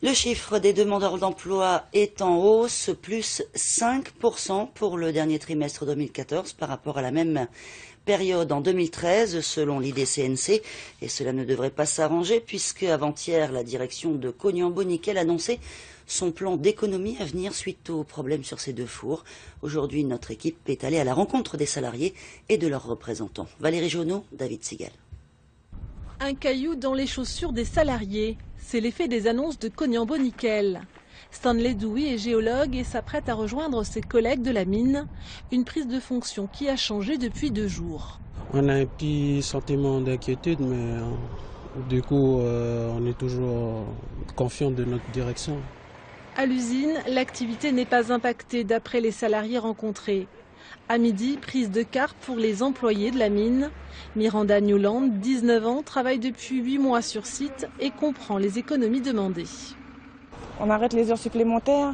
Le chiffre des demandeurs d'emploi est en hausse, plus 5% pour le dernier trimestre 2014 par rapport à la même période en 2013 selon l'IDCNC. Et cela ne devrait pas s'arranger puisque avant-hier, la direction de Cognambeau-Nickel annonçait son plan d'économie à venir suite aux problèmes sur ces deux fours. Aujourd'hui, notre équipe est allée à la rencontre des salariés et de leurs représentants. Valérie Jonot, David Sigal. Un caillou dans les chaussures des salariés. C'est l'effet des annonces de Cognambeau-Nickel. Stanley Douy est géologue et s'apprête à rejoindre ses collègues de la mine. Une prise de fonction qui a changé depuis 2 jours. On a un petit sentiment d'inquiétude, mais du coup, on est toujours confiant de notre direction. À l'usine, l'activité n'est pas impactée d'après les salariés rencontrés. À midi, prise de carte pour les employés de la mine. Miranda Newland, 19 ans, travaille depuis 8 mois sur site et comprend les économies demandées. On arrête les heures supplémentaires,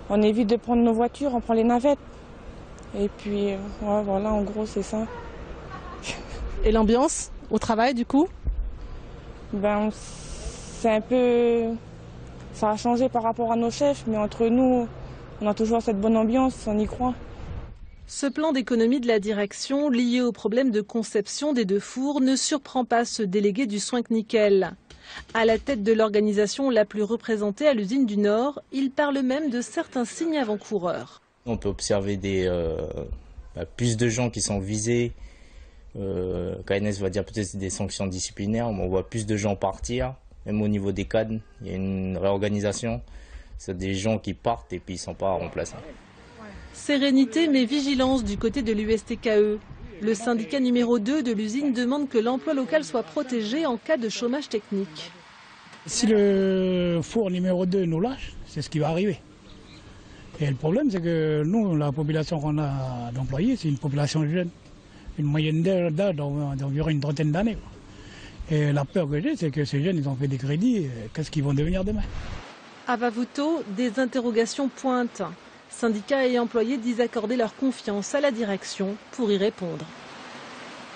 on évite de prendre nos voitures, on prend les navettes. Et puis, ouais, voilà, en gros, c'est ça. Et l'ambiance au travail, du coup? Ben, c'est un peu... Ça a changé par rapport à nos chefs, mais entre nous, on a toujours cette bonne ambiance, on y croit. Ce plan d'économie de la direction, lié au problème de conception des deux fours, ne surprend pas ce délégué du Soinc Nickel. À la tête de l'organisation la plus représentée à l'usine du Nord, il parle même de certains signes avant-coureurs. On peut observer plus de gens qui sont visés. KNS va dire peut-être des sanctions disciplinaires, mais on voit plus de gens partir. Même au niveau des cadres, il y a une réorganisation. C'est des gens qui partent et puis ils ne sont pas remplacés. Sérénité mais vigilance du côté de l'USTKE. Le syndicat numéro 2 de l'usine demande que l'emploi local soit protégé en cas de chômage technique. Si le four numéro 2 nous lâche, c'est ce qui va arriver. Et le problème, c'est que nous, la population qu'on a d'employés, c'est une population jeune. Une moyenne d'âge d'environ une trentaine d'années. Et la peur que j'ai, c'est que ces jeunes, ils ont fait des crédits. Qu'est-ce qu'ils vont devenir demain? À Vavouto, des interrogations pointent. Syndicats et employés disent accorder leur confiance à la direction pour y répondre.